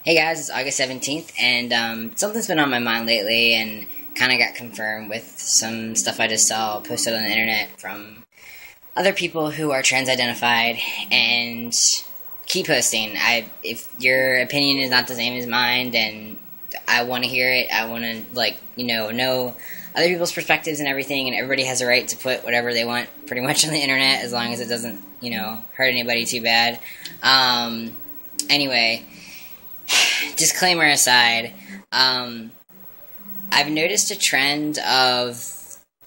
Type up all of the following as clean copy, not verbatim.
Hey guys, it's August 17th, and something's been on my mind lately and kind of got confirmed with some stuff I just saw posted on the internet from other people who are trans identified and keep posting. If your opinion is not the same as mine, then I want to hear it. I want to, know other people's perspectives and everything, and everybody has a right to put whatever they want pretty much on the internet as long as it doesn't, hurt anybody too bad. Anyway. Disclaimer aside, I've noticed a trend of,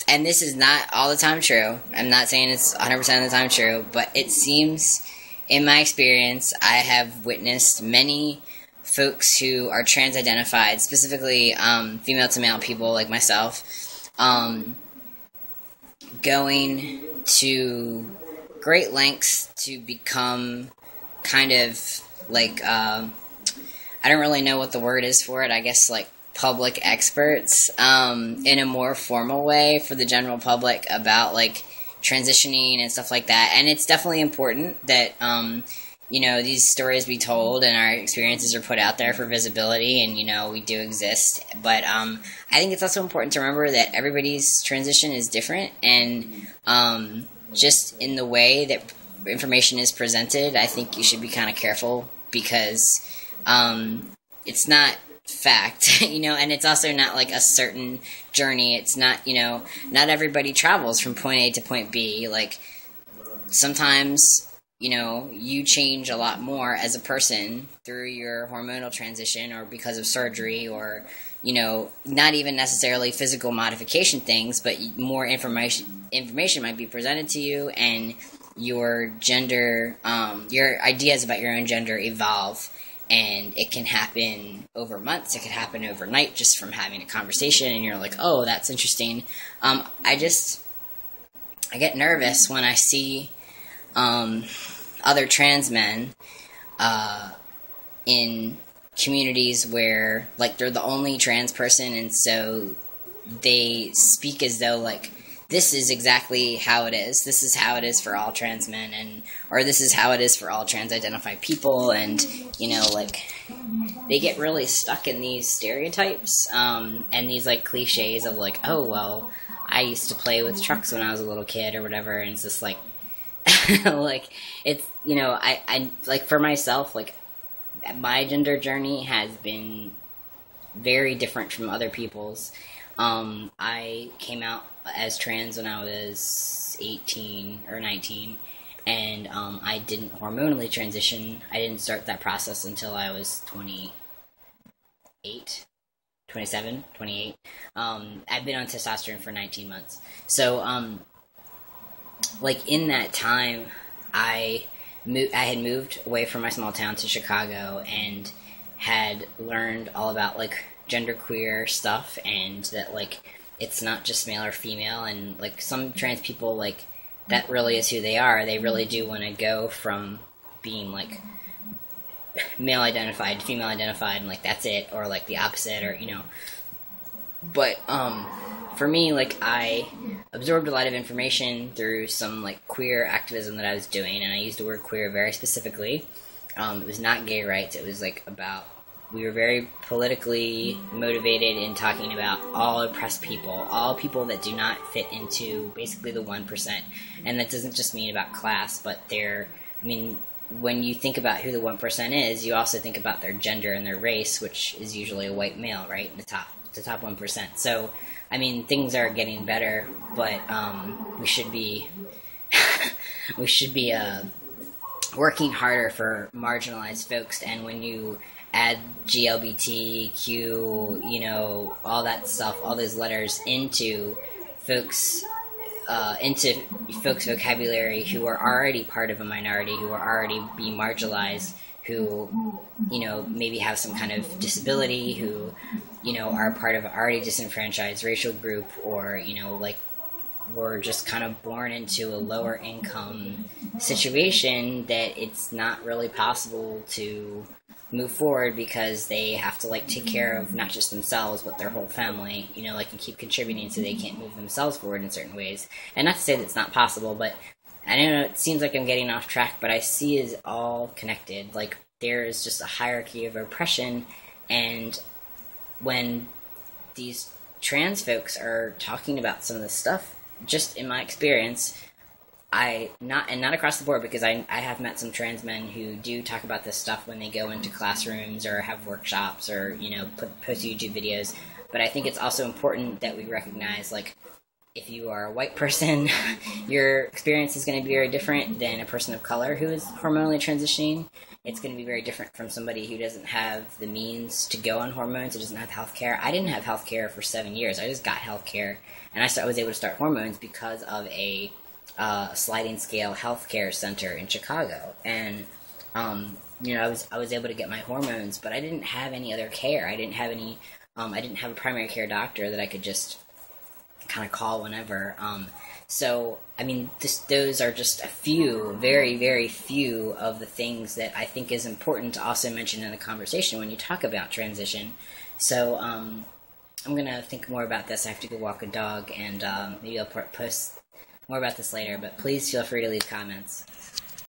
and this is not all the time true, I'm not saying it's 100% of the time true, but it seems, in my experience, I have witnessed many folks who are trans-identified, specifically female to male people like myself, going to great lengths to become kind of like, I don't really know what the word is for it. I guess like public experts in a more formal way for the general public about like transitioning and stuff like that. And it's definitely important that these stories be told and our experiences are put out there for visibility, and we do exist. But I think it's also important to remember that everybody's transition is different, and just in the way that information is presented, I think you should be kind of careful because it's not fact, and it's also not like a certain journey. It's not, not everybody travels from point A to point B. Like, sometimes, you change a lot more as a person through your hormonal transition or because of surgery or, not even necessarily physical modification things, but more information might be presented to you, and your gender, your ideas about your own gender evolve. And it can happen over months. It could happen overnight just from having a conversation. And you're like, oh, that's interesting. I get nervous when I see other trans men in communities where, like, they're the only trans person. And so they speak as though, like, this is exactly how it is. This is how it is for all trans men, or this is how it is for all trans-identified people, and, they get really stuck in these stereotypes, and these, cliches of, oh, well, I used to play with trucks when I was a little kid, or whatever, and it's just, it's, for myself, my gender journey has been very different from other people's. I came out as trans when I was 18 or 19, and I didn't hormonally transition. I didn't start that process until I was 28. I've been on testosterone for 19 months. So, in that time, I had moved away from my small town to Chicago and had learned all about, genderqueer stuff, and that, it's not just male or female, and, some trans people, that really is who they are. They really do want to go from being, male-identified to female-identified, and, that's it, or, the opposite, or, But, for me, I absorbed a lot of information through some, queer activism that I was doing, and I used the word queer very specifically. It was not gay rights. It was, about... We were very politically motivated in talking about all oppressed people, all people that do not fit into basically the 1%. And that doesn't just mean about class, but when you think about who the 1% is, you also think about their gender and their race, which is usually a white male, right? The top 1%. So, things are getting better, but we should be working harder for marginalized folks. And when you add GLBTQ, all that stuff, all those letters into folks' vocabulary who are already part of a minority, who are already being marginalized, who, maybe have some kind of disability, who, are part of an already disenfranchised racial group, or, were just kind of born into a lower income situation, that it's not really possible to move forward because they have to take care of not just themselves but their whole family, and keep contributing, so they can't move themselves forward in certain ways. And not to say that it's not possible, but I don't know, it seems like I'm getting off track, but I see it's all connected. there is just a hierarchy of oppression, and when these trans folks are talking about some of this stuff, just in my experience, not across the board, because I have met some trans men who do talk about this stuff when they go into classrooms or have workshops or, post YouTube videos. But I think it's also important that we recognize, like, if you are a white person, your experience is going to be very different than a person of color who is hormonally transitioning. It's going to be very different from somebody who doesn't have the means to go on hormones, who doesn't have health care. I didn't have health care for 7 years. I just got health care, and I was able to start hormones because of a sliding scale healthcare center in Chicago. And I was able to get my hormones, but I didn't have any other care. I didn't have a primary care doctor that I could just kind of call whenever. So I mean, those are just a few, very, very few of the things that I think is important to also mention in the conversation when you talk about transition. So I'm gonna think more about this. I have to go walk a dog, and maybe I'll post more about this later, but please feel free to leave comments.